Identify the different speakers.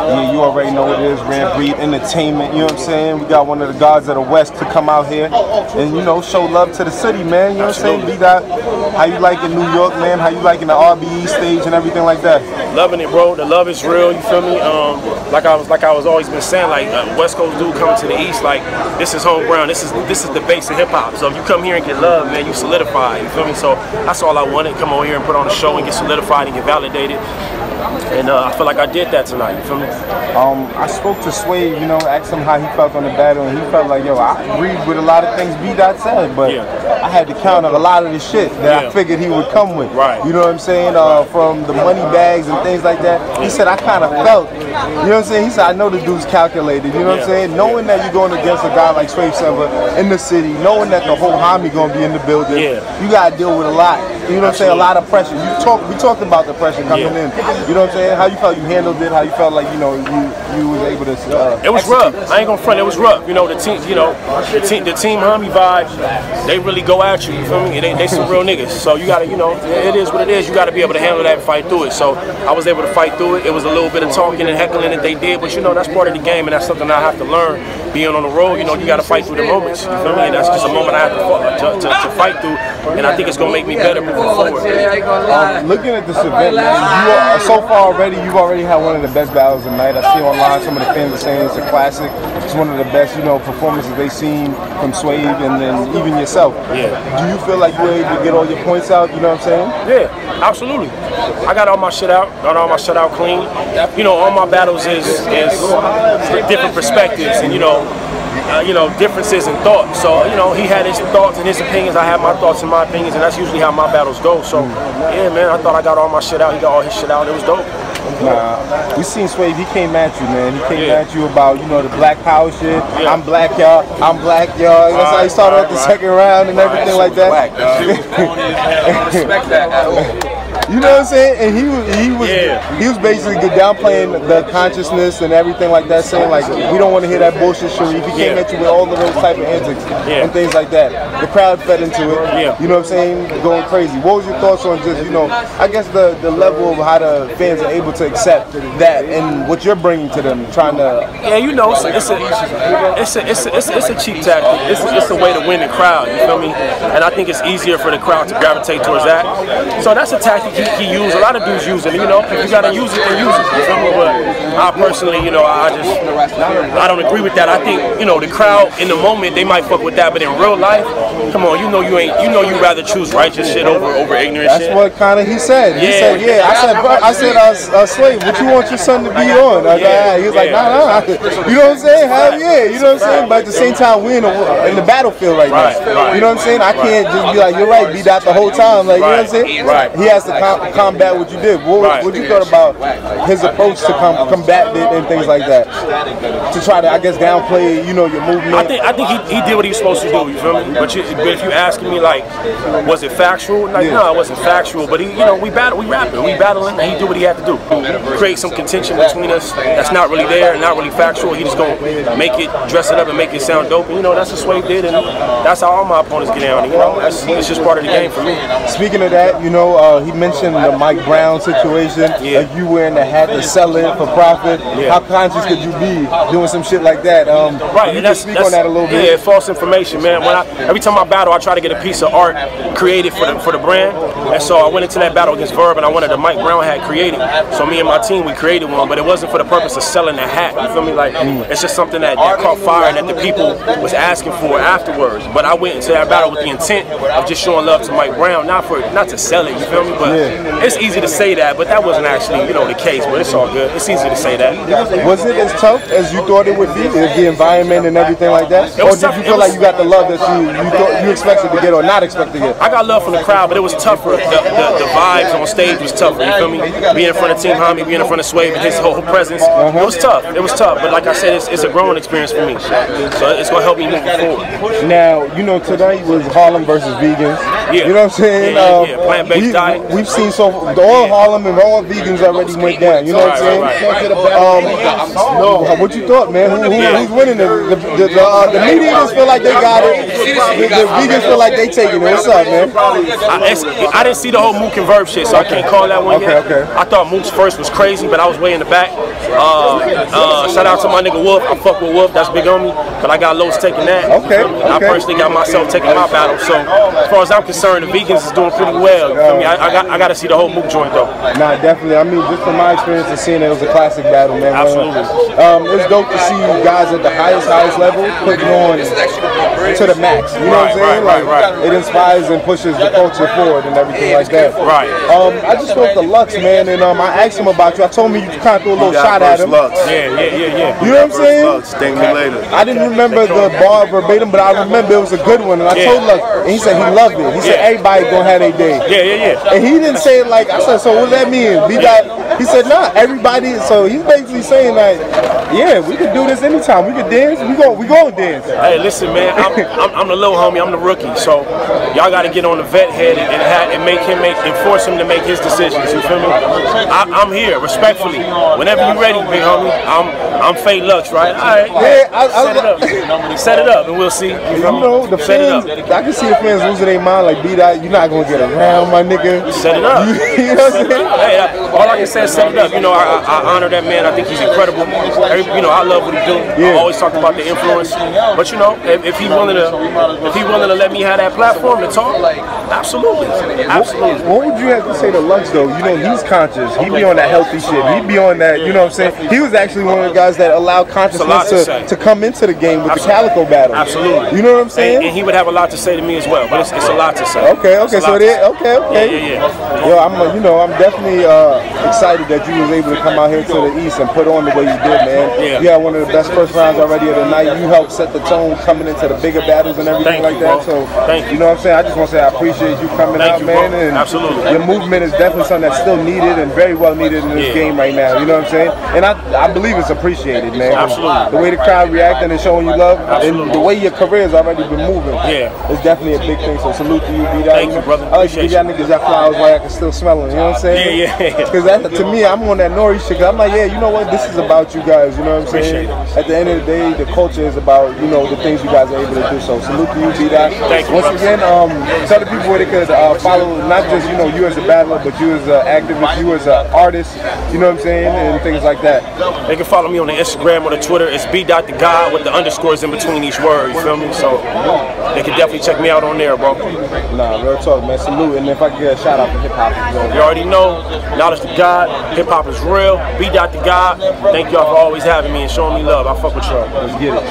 Speaker 1: Yeah, you already know what it is, Rant Breed Entertainment, you know what I'm saying? We got one of the gods of the West to come out here and, you know, show love to the city, man, you know what I'm saying? Be that, how you like in New York, man, how you like in the RBE stage and everything like that?
Speaker 2: Loving it, bro. The love is real, you feel me? Like I was always been saying, like, West Coast dude coming to the East, like, this is home ground, this is the base of hip-hop. So if you come here and get love, man, you solidify, you feel me? So that's all I wanted, come over here and put on a show and get solidified and get validated. And I feel like I did that tonight, you feel me?
Speaker 1: I spoke to Swave, you know, asked him how he felt on the battle, and he felt like, yo, I agreed with a lot of things B-Dot said, but I had to counter a lot of the shit that I figured he would come with.
Speaker 2: Right.
Speaker 1: You know what I'm saying? From the money bags and things like that. He said, I kind of felt, you know what I'm saying? He said, I know the dude's calculated, you know what I'm saying? Knowing that you're going against a guy like Swave Sevah in the city, knowing that the whole homie going to be in the building, you got to deal with a lot. You know what I'm saying? A lot of pressure. We talked about the pressure coming in. You know what I'm saying? How you felt you handled it? How you felt like, you know, you was able to
Speaker 2: it was rough. I ain't gonna front, it was rough. You know, the team, the team homie vibe, they really go at you, you feel me? They some real niggas. So you gotta, you know, it is what it is. You gotta be able to handle that and fight through it. So I was able to fight through it. It was a little bit of talking and heckling that they did, but you know, that's part of the game, and that's something I have to learn. Being on the road, you know, you gotta fight through the moments. You feel me? And that's just a moment I have to fight through, and I think it's gonna make me better moving forward.
Speaker 1: Looking at this event, man, so far already, you've already had one of the best battles of the night. I see online some of the fans are saying it's a classic. It's one of the best, you know, performances they've seen from Swave and then even yourself. Yeah. Do you feel like you were able to get all your points out? You know what I'm saying?
Speaker 2: Yeah, absolutely. I got all my shit out. Got all my shit out clean. You know, all my battles is different perspectives and you know, differences in thought. So, you know, he had his thoughts and his opinions. I have my thoughts and my opinions, and that's usually how my battles go. So, yeah, man, I thought I got all my shit out. He got all his shit out. It was dope.
Speaker 1: Nah, we seen Swave, he came at you, man. He came at you about, you know, the black power shit. I'm black, y'all. I'm black, y'all. That's how he started at the second round and everything like that.
Speaker 3: Black, I respect that.
Speaker 1: You know what I'm saying? And he was basically downplaying the consciousness and everything like that, saying like, we don't want to hear that bullshit Sharif. He came at you with all of those type of antics and things like that. The crowd fed into it. You know what I'm saying? Going crazy. What was your thoughts on just, you know, I guess the level of how the fans are able to accept that and what you're bringing to them, trying to...
Speaker 2: Yeah, you know, it's a cheap tactic. It's a way to win the crowd, you feel me? And I think it's easier for the crowd to gravitate towards that. So that's a tactic he used. A lot of dudes use it. You know, if you gotta use it, then use it. You feel me? But I personally, you know, I don't agree with that. I think, you know, the crowd in the moment they might fuck with that, but in real life, come on, you know you rather choose righteous shit over ignorant
Speaker 1: shit. That's what kind of he said. He said, I said, Swave, what you want your son to be on? He was like, nah. You know what I'm saying? Hell yeah. You know what I'm saying? But at the same time, we're in the battlefield right now. You know what I'm saying? I can't just be like, you're right, be that the whole time. Like, you know what I'm saying? He has to combat what you did. What you thought about his approach to combat it and things like that? To try to, I guess, downplay, you know, your movement.
Speaker 2: I think he did what he was supposed to do. You feel me? But if you asking me like, was it factual? Like, no, it wasn't factual. But we battling, and he did what he had to do. Create some contention between us that's not really there and not really factual. He just gonna make it, dress it up, and make it sound dope. And, you know, that's what Swave did, and that's how all my opponents get down. You know, it's just part of the game for me.
Speaker 1: Speaking of that, you know, he mentioned the Mike Brown situation. Like you wearing the hat to sell it for profit. How conscious could you be doing some shit like that? You can speak on that a little bit.
Speaker 2: Yeah, false information, man. Every time I battle, I try to get a piece of art created for the brand. And so I went into that battle against Verb, and I wanted a Mike Brown hat created. So me and my team, we created one, but it wasn't for the purpose of selling the hat. You feel me? Like it's just something that caught fire and that the people was asking for afterwards. But I went into that battle with the intent of just showing love to Mike Brown, not to sell it. You feel me? But it's easy to say that, but that wasn't actually, you know, the case. But it's all good. It's easy to say that.
Speaker 1: Was it as tough as you thought it would be, the environment and everything like that? Or did you feel like you got the love that you expected to get or not expected to get?
Speaker 2: I got love from the crowd, but it was tougher. The vibes on stage was tougher. You feel me? Being in front of Team Homie, being in front of Swave, and his whole presence, it was tough. It was tough. But like I said, it's a growing experience for me. So it's gonna help me move forward.
Speaker 1: Now, you know, tonight was Harlem versus Vegans. You know what I'm saying?
Speaker 2: Plant-based diet.
Speaker 1: We've seen all Harlem and all vegans already went down. You know what I'm saying? what you thought, man? Who's winning? The media just feel like they got it. The vegans feel like they taking it. What's up, man?
Speaker 2: I didn't see the whole Mook and Verb shit, so I can't call that one yet.
Speaker 1: Okay.
Speaker 2: I thought Mook's first was crazy, but I was way in the back. Shout out to my nigga Wolf. I fuck with Wolf. That's big on me. But I got Los taking that.
Speaker 1: Okay.
Speaker 2: I personally got myself taking my battle. So as far as I'm concerned, the vegans is doing pretty well. You feel me? I got to see the whole Mook joint though.
Speaker 1: Nah, definitely. I mean, just from my experience of seeing it was a classic battle, man.
Speaker 2: Absolutely.
Speaker 1: It's dope to see guys at the highest level putting on to the max. You know what I'm saying? Like, it inspires and pushes the culture forward and everything like that.
Speaker 2: Right.
Speaker 1: I just spoke to Lux, man, and I asked him about you. I told him you kind of threw a little shot at him.
Speaker 2: Yeah.
Speaker 1: You know what I'm saying?
Speaker 4: Lux, thank me later.
Speaker 1: I didn't remember the bar verbatim, but I remember it was a good one. And I told Lux, and he said he loved it. He said everybody gonna have their day.
Speaker 2: Yeah.
Speaker 1: And he didn't say it like I said. So what does that mean? He said nah, everybody. So he's basically saying that, yeah, we can do this anytime. We can dance. We go dance.
Speaker 2: Hey, listen, man. I'm the little homie. I'm the rookie. So y'all got to get on the vet head and enforce him to make his decisions. You feel me? I'm here, respectfully. Whenever you ready, big homie. I'm Fade Lux, right? All right.
Speaker 1: Yeah,
Speaker 2: set it up, and we'll see. You
Speaker 1: know, the fans. I can see the fans losing their mind. Like, B-Dot, you're not gonna get around, my nigga.
Speaker 2: Set it up.
Speaker 1: You know what I'm saying?
Speaker 2: Hey, all I can say is set it up. You know, I honor that man. I think he's incredible. You know, I love what he do. I always talk about the influence. But you know, if he willing to let me have that platform to talk, absolutely.
Speaker 1: What would you have to say to Lux though? You know, he's conscious. He be on that healthy shit. He be on that. You know what I'm saying? He was actually one of the guys that allowed consciousness to come into the game with the Calico battle.
Speaker 2: Absolutely.
Speaker 1: You know what I'm saying?
Speaker 2: And he would have a lot to say to me as well. But it's a lot to say.
Speaker 1: Okay.
Speaker 2: Yeah.
Speaker 1: Yo, I'm definitely excited that you was able to come out here to the East and put on the way you did, man.
Speaker 2: Yeah.
Speaker 1: You had one of the best first rounds already of the night. You helped set the tone coming into the bigger battles and everything like that. So, you know what I'm saying? I just want to say I appreciate you coming out, man. And
Speaker 2: absolutely.
Speaker 1: Your movement is definitely something that's still needed and very well needed in this game right now. You know what I'm saying? And I believe it's appreciated, man.
Speaker 2: Absolutely.
Speaker 1: The way the crowd reacting and showing you love, and the way your career has already been moving, it's definitely a big thing. So salute to you, B-Dot.
Speaker 2: Thank you, brother.
Speaker 1: I like to give y'all niggas y'all flowers while I can still smell them. You know what I'm saying?
Speaker 2: Yeah.
Speaker 1: Because to me, I'm on that Nori shit. I'm like, yeah, you know what? This is about you guys. You know what I'm saying? At the end of the day, the culture is about, you know, the things you guys are able to do. So salute to you, B-Dot.
Speaker 2: Thank you.
Speaker 1: Once again, tell the people where they could follow not just, you know, you as a battler, but you as an activist, you as an artist, you know what I'm saying, and things like that.
Speaker 2: They can follow me on the Instagram or the Twitter. It's B.the-God with the underscores in between each word. You feel me? So they can definitely check me out on there, bro.
Speaker 1: Nah, real talk, man. Salute. And if I could get a shout out for hip hop,
Speaker 2: you already know. Knowledge to God. Hip hop is real. B.the-God. Thank y'all for always having me and showing me love. I fuck with y'all.
Speaker 1: Let's get it.